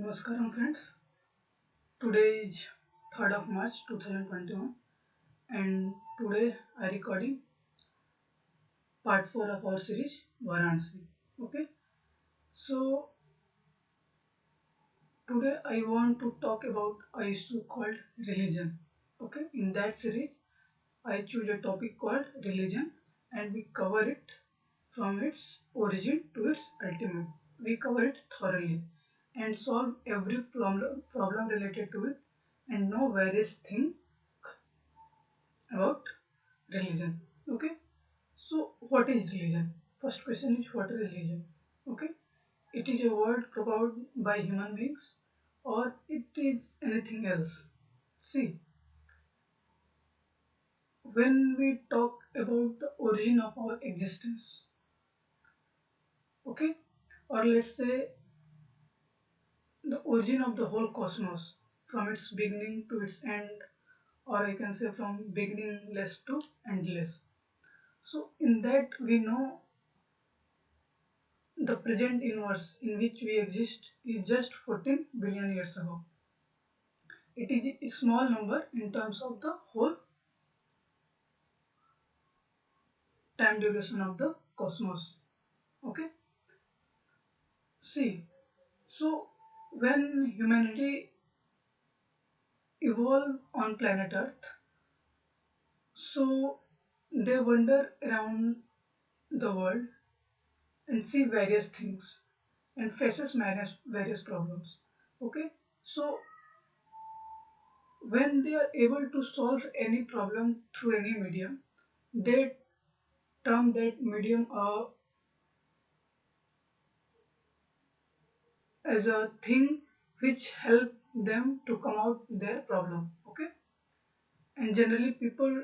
Namaskaram friends. Today is 3rd of March 2021 and today I recording part 4 of our series Varanasi. Okay. So today I want to talk about a issue called religion. Okay. In that series I choose a topic called religion and we cover it from its origin to its ultimate. We cover it thoroughly and solve every problem related to it and know various things about religion. Okay. So what is religion? First question is what is religion? Okay. It is a word propounded by human beings or it is anything else. See, when we talk about the origin of our existence, okay, or let's say the origin of the whole cosmos from its beginning to its end, or I can say from beginningless to endless. So in that we know the present universe in which we exist is just 14 billion years ago. It is a small number in terms of the whole time duration of the cosmos. Okay? See, so when humanity evolved on planet Earth, so they wander around the world and see various things and faces various problems. Okay? So when they are able to solve any problem through any medium, they term that medium as a thing which help them to come out their problem. Okay, and generally people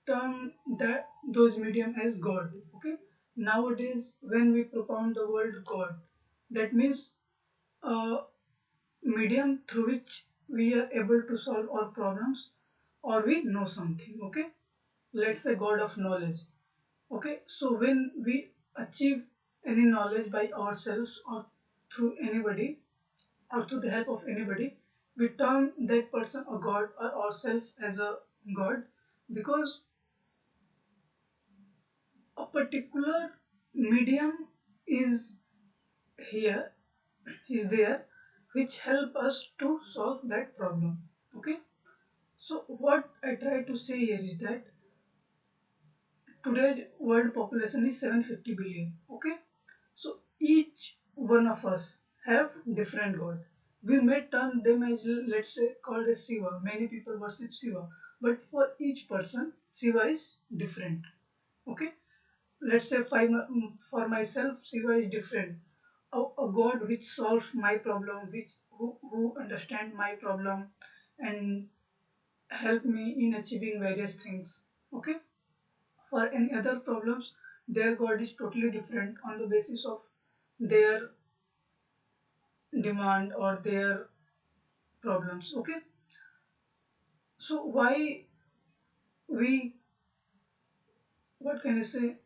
term that those medium as God. Okay, nowadays when we propound the word God, that means a medium through which we are able to solve our problems or we know something. Okay, let's say God of knowledge. Okay, so when we achieve any knowledge by ourselves or through anybody or through the help of anybody, we term that person a god or ourselves as a god because a particular medium is here, is there, which help us to solve that problem. Okay, so what I try to say here is that today's world population is 750 billion. Okay, so each one of us have different god. We may term them as, let's say, called as Shiva. Many people worship Shiva, but for each person Shiva is different. Okay, let's say for myself Shiva is different, a god which solves my problem, who understand my problem and help me in achieving various things. Okay, for any other problems their god is totally different on the basis of their demand or their problems. Okay, so why we, what can I say,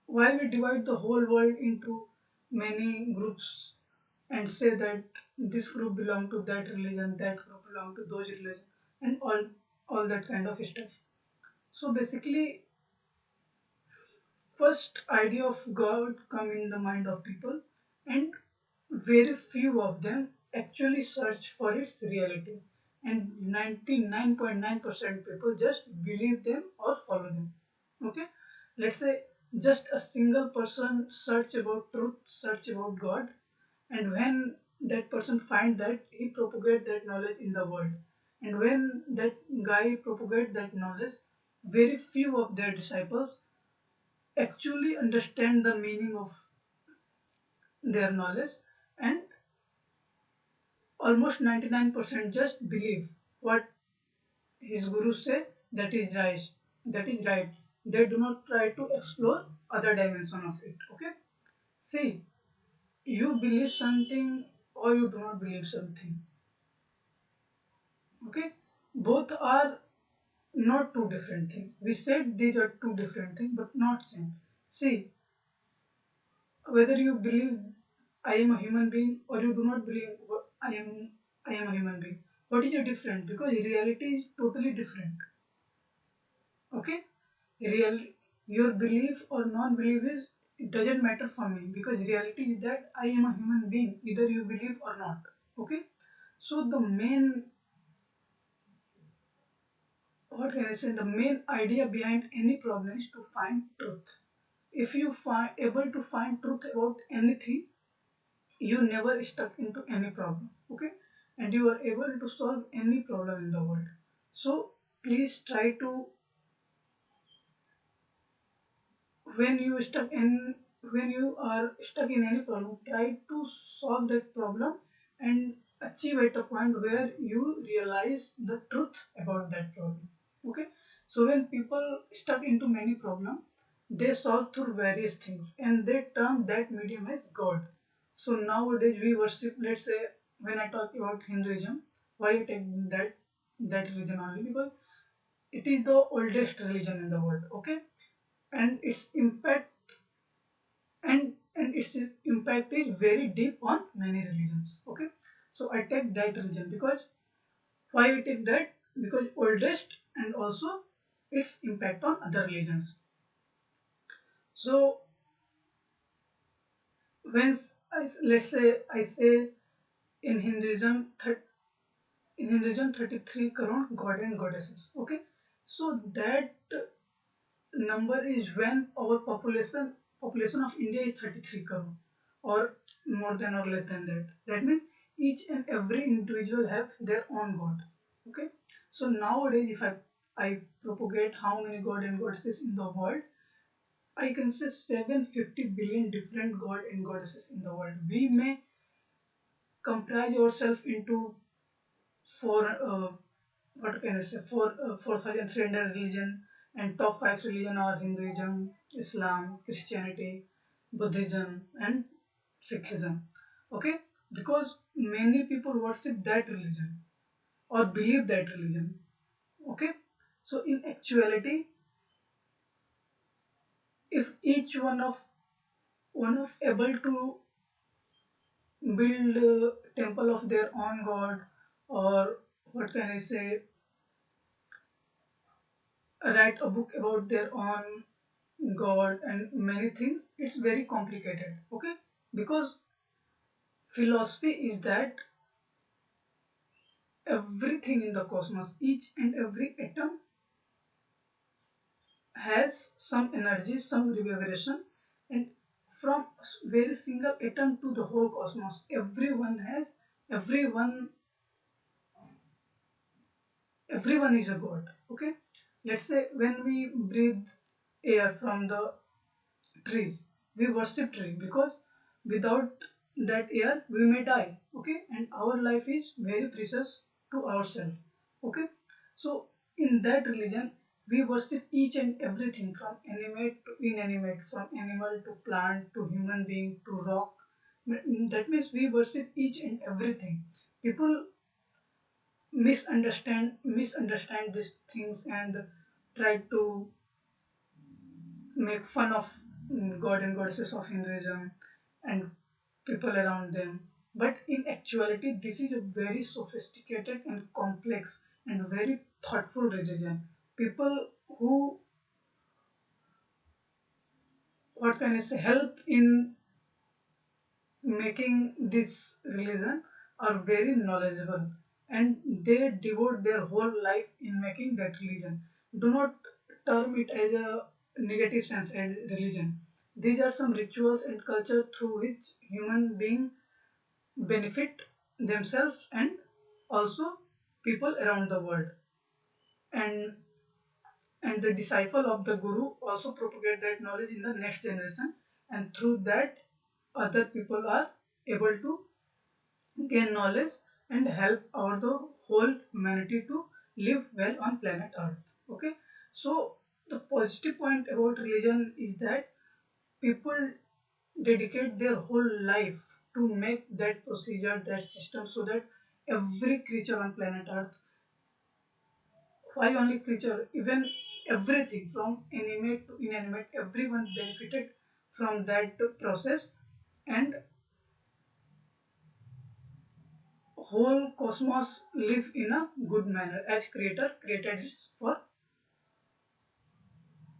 why we divide the whole world into many groups and say that this group belong to that religion, that group belong to those religion, and all that kind of stuff. So basically first idea of God come in the mind of people and very few of them actually search for its reality, and 99.9% people just believe them or follow them. Okay, let's say just a single person search about truth, search about God, and when that person find that, he propagate that knowledge in the world, and when that guy propagate that knowledge, very few of their disciples actually understand the meaning of their knowledge, and almost 99% just believe what his guru say, that is right, that is right. They do not try to explore other dimension of it. Okay, see, you believe something or you do not believe something. Okay, both are not two different things. We said these are two different things but not same. See, whether you believe I am a human being, or you do not believe I am a human being. What is the difference? Because reality is totally different. Okay, real your belief or non-belief is it doesn't matter for me because reality is that I am a human being, either you believe or not. Okay, so the main what can I say? The main idea behind any problem is to find truth. If you find able to find truth about anything, you never stuck into any problem. Okay, and you are able to solve any problem in the world. So please try to when you stuck in when you are stuck in any problem, try to solve that problem and achieve at a point where you realize the truth about that problem. Okay, so when people stuck into many problem, they solve through various things and they term that medium as god. So nowadays we worship, let's say, when I talk about Hinduism, why you take that religion only? Because it is the oldest religion in the world. Okay, and its impact is very deep on many religions. Okay, so I take that religion because why I take that? Because oldest and also its impact on other religions. So when let's say I say in Hinduism, 33 crore god and goddesses. Okay, so that number is when our population of India is 33 crore or more than or less than that. That means each and every individual have their own god. Okay. So nowadays if I propagate how many god and goddesses in the world, I can say 750 billion different god and goddesses in the world. We may comprise ourselves into four what can I say 4,300 religion, and top five religion are Hinduism, Islam, Christianity, Buddhism, and Sikhism. Okay, because many people worship that religion or believe that religion. Okay, so in actuality, if each one of able to build a temple of their own god, or what can I say, write a book about their own god and many things, it's very complicated. Okay, because philosophy is that everything in the cosmos, each and every atom has some energy, some reverberation, and from very single atom to the whole cosmos, everyone everyone is a god. Okay, let's say when we breathe air from the trees, we worship tree because without that air we may die. Okay, and our life is very precious to ourselves. Okay, so in that religion we worship each and everything from animate to inanimate, from animal to plant to human being to rock. That means we worship each and everything. People misunderstand these things and try to make fun of god and goddesses of Hinduism and people around them. But in actuality, this is a very sophisticated and complex and very thoughtful religion. People who, what can I say, help in making this religion are very knowledgeable and they devote their whole life in making that religion. Do not term it as a negative sense as religion. These are some rituals and culture through which human beings benefit themselves and also people around the world. And and the disciple of the guru also propagate that knowledge in the next generation, and through that other people are able to gain knowledge and help our the whole humanity to live well on planet earth. Okay, so the positive point about religion is that people dedicate their whole life to make that procedure, that system, so that every creature on planet earth, why only creature, even everything from animate to inanimate, everyone benefited from that process. And whole cosmos live in a good manner as creator created it for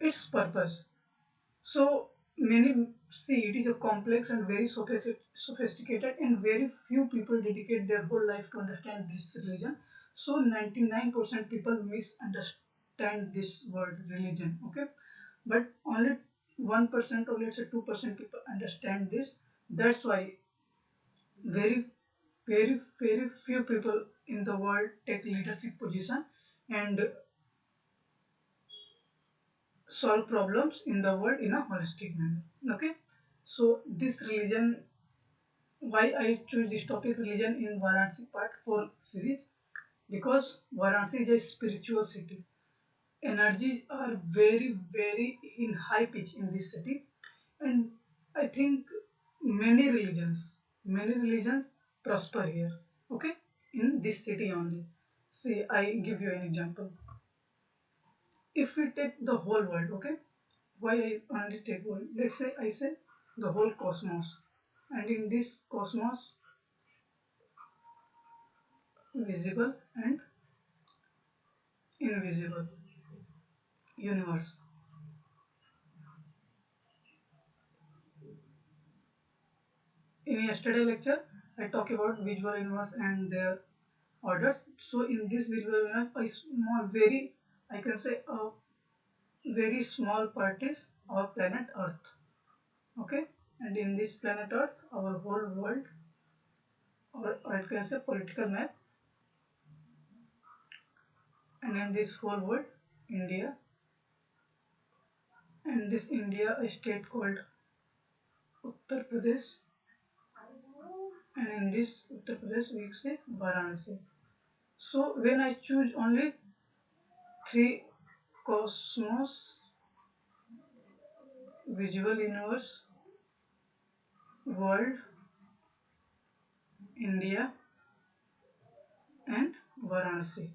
its purpose. So many see it is a complex and very sophisticated, and very few people dedicate their whole life to understand this religion. So 99% people misunderstand this word religion. Okay, but only 1% or let's say 2% people understand this. That's why very very few people in the world take leadership position and solve problems in the world in a holistic manner. Okay, so this religion, why I choose this topic religion in Varanasi part 4 series, because Varanasi is a spiritual city. Energies are very in high pitch in this city, and I think many religions prosper here. Okay, in this city only. See, I give you an example. If we take the whole world, okay, why I only take world, let's say I say the whole cosmos, and in this cosmos visible and invisible universe. In yesterday lecture I talk about visual universe and their orders. So in this visual universe a small very, I can say a very small part is our planet earth. Okay, and in this planet earth our whole world, or I can say political map, and in this whole world India, and this India a state called Uttar Pradesh, and in this Uttar Pradesh we say Varanasi. So when I choose only three: cosmos, visual universe, world, India, and Varanasi,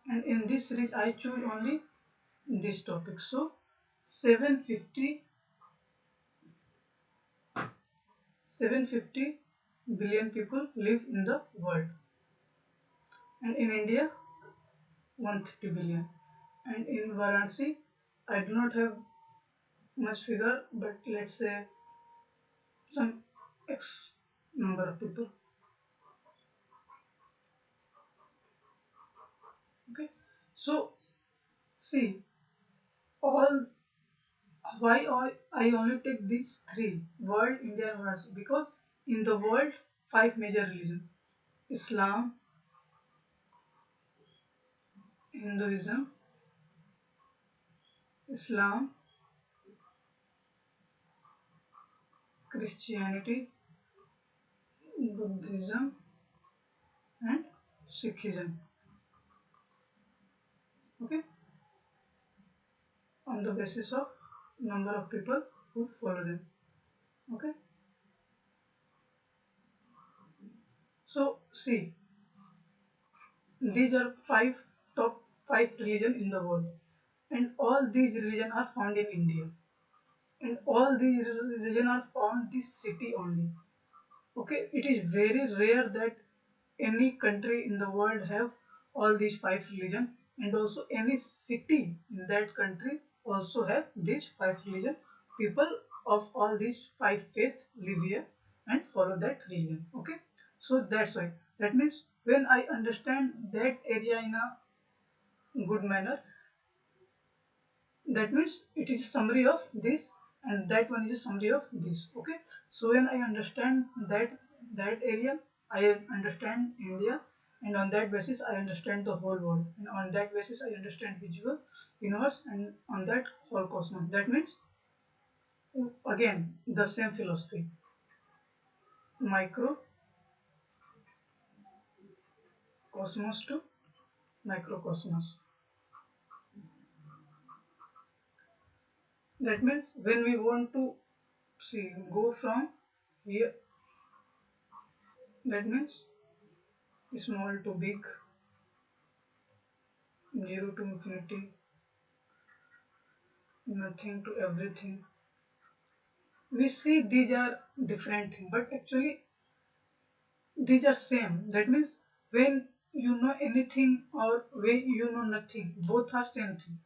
and in this series I choose only this topic. So 750 billion people live in the world, and in India 130 billion, and in Varanasi I do not have much figure, but let's say some X number of people. Okay, so see all, why I only take these three: world, India, and Varanasi, because in the world five major religions: Islam, Hinduism, Islam, Christianity, Buddhism, and Sikhism. Okay, on the basis of number of people who follow them. Okay, so see, these are top five religion in the world, and all these religion are found in India, and all these religion are found this city only. Okay, it is very rare that any country in the world have all these five religion, and also any city in that country also have these five religion. People of all these five faiths live here and follow that religion. Okay, so that's why, that means when I understand that area in a good manner, that means it is a summary of this, and that one is a summary of this. Okay, so when I understand that area, I understand India, and on that basis I understand the whole world, and on that basis I understand visual universe, and on that whole cosmos. That means again the same philosophy: micro cosmos to microcosmos. That means when we want to see go from here, that means small to big, 0 to infinity, nothing to everything. We see these are different things, but actually these are same. That means when you know anything or when you know nothing, both are same thing.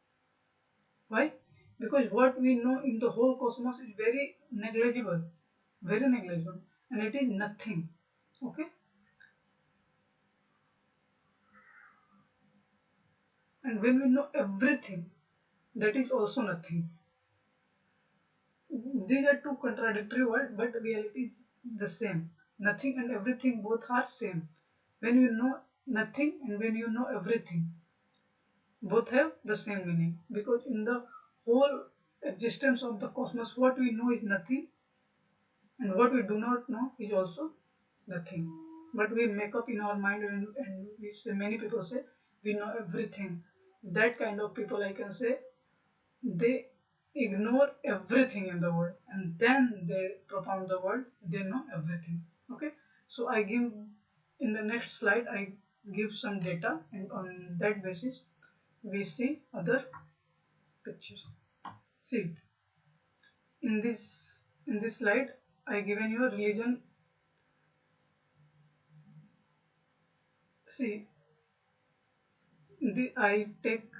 Why? Because what we know in the whole cosmos is very negligible, and it is nothing. Okay, and when we know everything, that is also nothing. These are two contradictory words, but reality is the same. Nothing and everything both are same. When you know nothing and when you know everything, both have the same meaning. Because in the whole existence of the cosmos, what we know is nothing, and what we do not know is also nothing. But we make up in our mind, and we say, many people say we know everything. That kind of people, I can say, they ignore everything in the world and then they propound the world. They know everything. Okay, so I give, in the next slide I give some data, and on that basis we see other pictures. See, in this slide I given you a religion. See, I take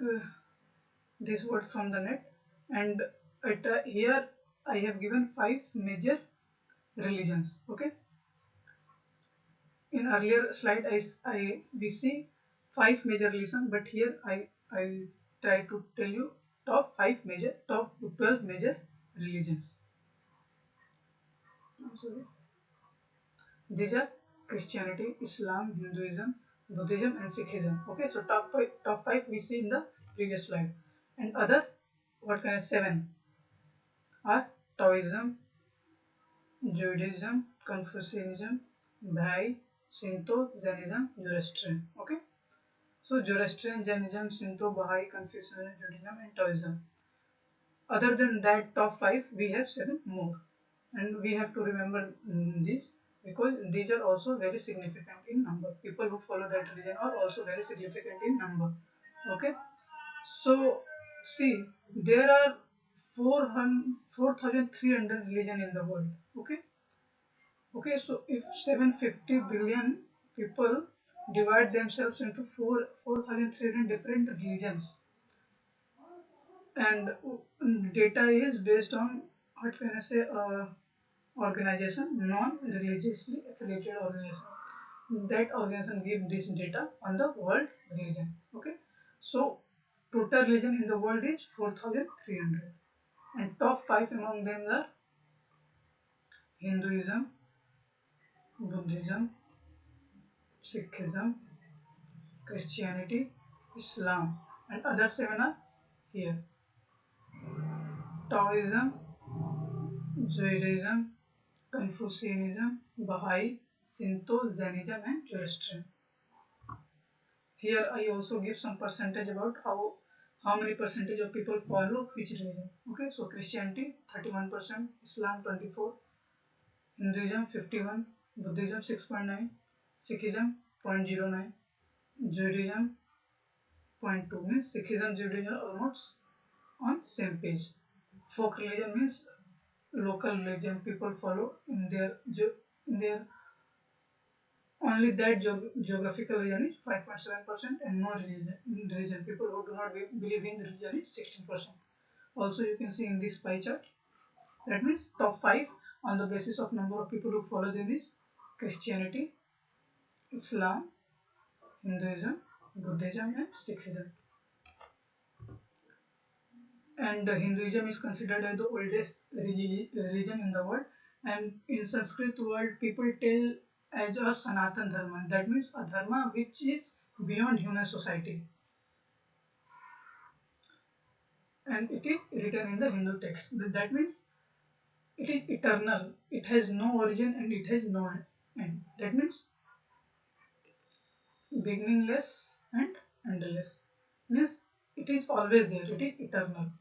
this word from the net, and here I have given five major religions. Okay, in earlier slide we see five major religions, but here I try to tell you top 12 major religions. I'm sorry. These are Christianity, Islam, Hinduism, Buddhism, and Sikhism. Okay, so top five we see in the previous slide, and other, what kind of seven are Taoism, Judaism, Confucianism, Bahai, Shinto, Jainism, Zoroastrian. Okay, so Zoroastrian, Jainism, Shinto, Bahai, Confucianism, Judaism, and Taoism. Other than that top five, we have seven more, and we have to remember these because these are also very significant in number. People who follow that religion are also very significant in number. Okay, so see, there are 4,300 religion in the world. Okay, so if 750 billion people divide themselves into 4,300 different religions, and data is based on, what can I say, organization, non-religiously affiliated organization. That organization gives this data on the world religion. Okay, so total religion in the world is 4,300, and top five among them are Hinduism, Buddhism, Sikhism, Christianity, Islam, and other seven are here: Taoism, Judaism, Confucianism, Bahai, Shinto, Jainism, and Zoroastrian. Here I also give some percentage about how many percentage of people follow which religion. Okay, so Christianity 31%, Islam 24, Hinduism 51, Buddhism 6.9, Sikhism 0.09, Judaism 0.2. Means Sikhism, Judaism are almost on same page. Folk religion means local religion people follow in their only that geographical region is 5.7%, and no religion people who do not believe in religion is 16%. Also, you can see in this pie chart, that means top five on the basis of number of people who follow them is Christianity, Islam, Hinduism, Buddhism, and Sikhism. And Hinduism is considered as the oldest religion in the world, and in Sanskrit word people tell as a Sanatan Dharma. That means a dharma which is beyond human society, and it is written in the Hindu text. That means it is eternal, it has no origin and it has no end. That means beginningless and endless. Means it is always there, it is eternal.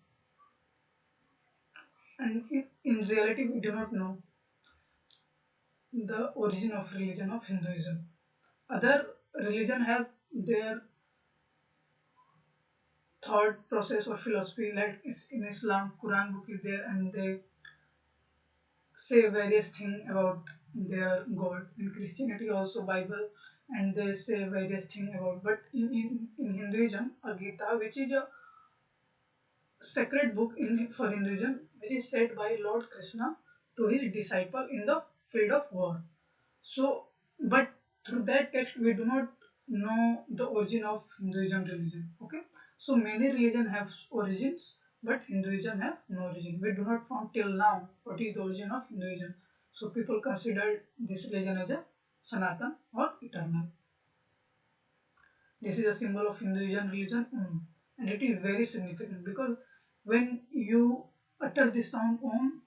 And in reality we do not know the origin of religion of Hinduism. Other religion have their thought process or philosophy, like in Islam Quran book is there, and they say various things about their God. In Christianity also Bible, and they say various things about. But in Hinduism, a Gita, which is a sacred book for Hinduism, which is said by Lord Krishna to his disciple in the field of war. So, but through that text, we do not know the origin of Hinduism religion. Okay, so many religion have origins, but Hinduism have no origin. We do not found till now what is the origin of Hinduism. So people consider this religion as a Sanatan or eternal. This is a symbol of Hinduism religion, and it is very significant because when you utter this sound Om,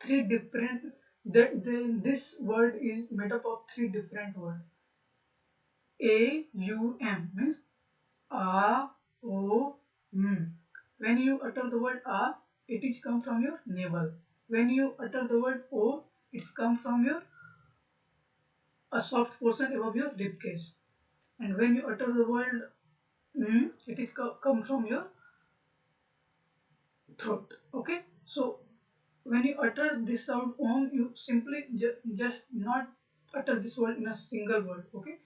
three different this word is made up of three different words. A-U-M means A, O, M. When you utter the word A, it is come from your navel. When you utter the word O, it's come from your a soft portion above your rib cage. And when you utter the word M, it is come from your throat. Okay, so when you utter this sound Om, you simply just not utter this word in a single word. Okay,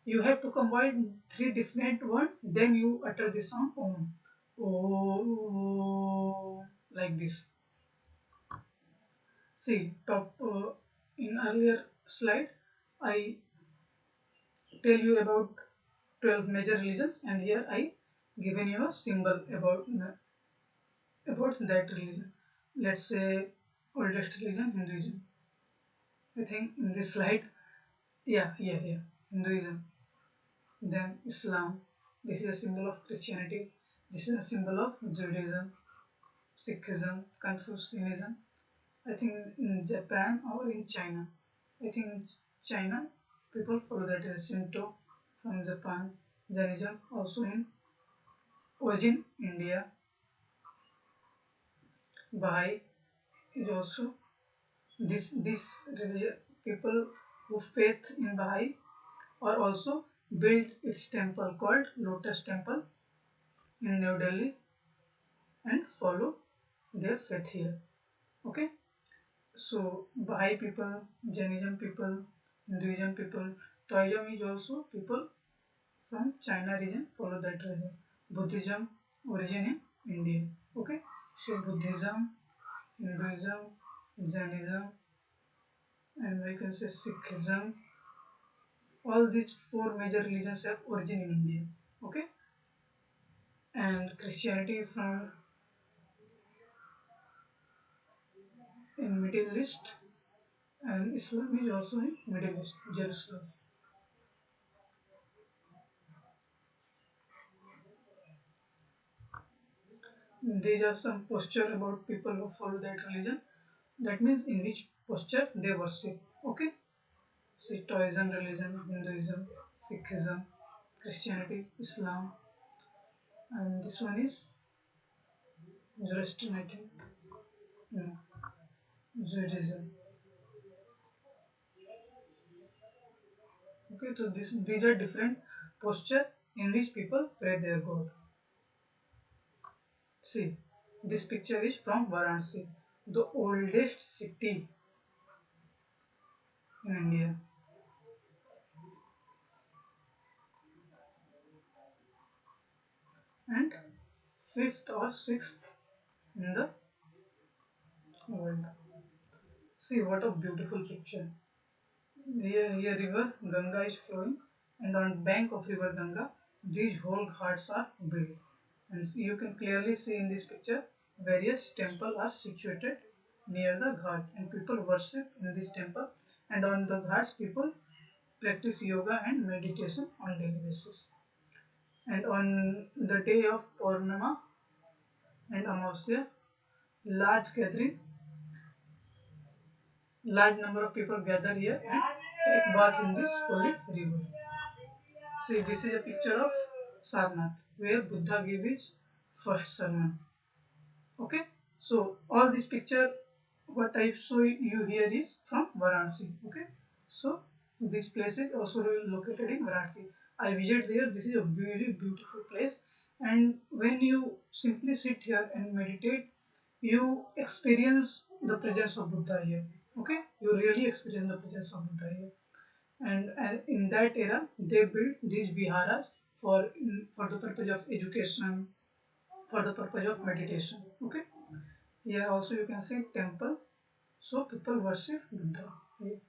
you have to combine three different words, then you utter this sound Om. Oh, like this. See, top in earlier slide, I tell you about 12 major religions, and here I given you a symbol about that religion. Let's say oldest religion, Hinduism. I think in this slide, yeah, Hinduism. Then Islam. This is a symbol of Christianity. This is a symbol of Judaism, Sikhism, Confucianism. I think in Japan or in China. I think in China people follow that as Shinto from Japan. Jainism also in origin India. Baha'i is also this religion. People who faith in Baha'i or also built its temple called Lotus Temple in New Delhi and follow their faith here. Okay, so Baha'i people, Jainism people, Hinduism people, Taoism is also people from China region follow that religion. Buddhism origin in India. Okay, so Buddhism, Hinduism, Jainism, and we can say Sikhism. All these four major religions have origin in India. Okay, and Christianity from in Middle East, and Islam is also in Middle East, Jerusalem. These are some posture about people who follow that religion. That means in which posture they worship. Okay, see Taoism religion, Hinduism, Sikhism, Christianity, Islam, and this one is Zoroastrian, I think. No, Judaism. Okay, so these are different posture in which people pray their God. See, this picture is from Varanasi, the oldest city in India, and fifth or sixth in the world. See what a beautiful picture. Here river Ganga is flowing, and on bank of river Ganga, these whole ghats are built. And you can clearly see in this picture various temples are situated near the ghat, and people worship in this temple. And on the ghats, people practice yoga and meditation on daily basis. And on the day of Purnima and Amavasya, large gathering, large number of people gather here and take bath in this holy river. See, this is a picture of Sarnath, where Buddha gave his first sermon. Okay, so all this picture, what I show you here is from Varanasi. Okay, so this place is also located in Varanasi. I visit there. This is a very beautiful place, and when you simply sit here and meditate, you experience the presence of Buddha here. Okay, you really experience the presence of Buddha here. And in that era, they built these viharas for the purpose of education, for the purpose of meditation. Okay, here also you can see temple, so people worship Buddha. Okay.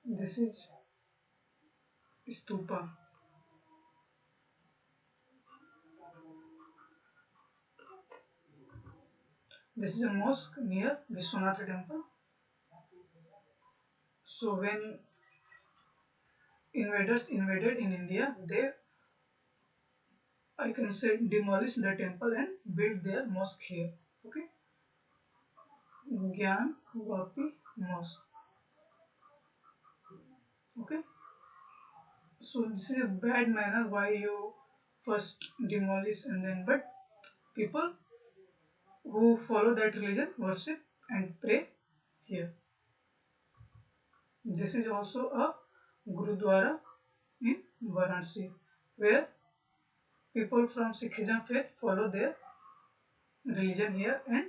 This is stupa. This is a mosque near Vishwanath temple. So when invaders invaded in India, they, I can say, demolished the temple and built their mosque here. Okay, Gyan Vapi Mosque. Okay, so this is a bad manner why you first demolish and then, but people who follow that religion worship and pray here. This is also a Gurudwara in Varanasi where people from Sikhism faith follow their religion here, and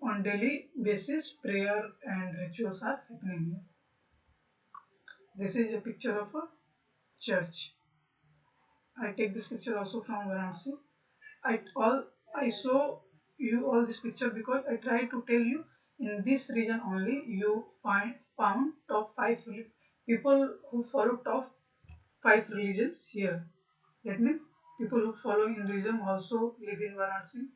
on daily basis prayer and rituals are happening here. This is a picture of a church. I take this picture also from Varanasi. I saw you all this picture because I try to tell you in this region only you found top five people who follow top five religions here. That means people who follow Hinduism also live in Varanasi.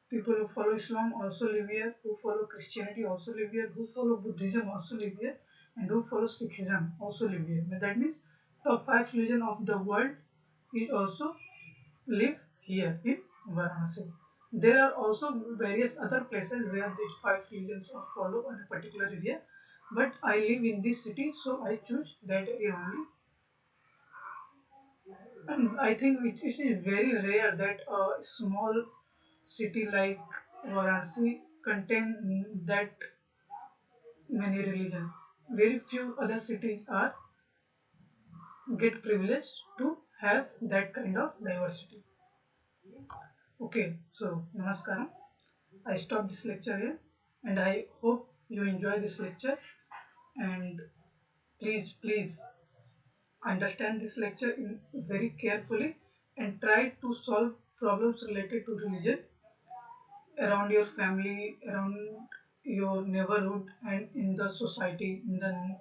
People who follow Islam also live here. Who follow Christianity also live here. Who follow Buddhism also live here, and who follow Sikhism also live here. But that means top five religion of the world is also live here in Varanasi. There are also various other places where these five religions are follow in a particular area, but I live in this city, so I choose that area only. And I think it is very rare that a small city like Varanasi contain that many religions. Very few other cities are get privileged to have that kind of diversity. Okay, so namaskaram. I stop this lecture here, and I hope you enjoy this lecture. And please understand this lecture very carefully and try to solve problems related to religion around your family, around your neighborhood, and in the society, in the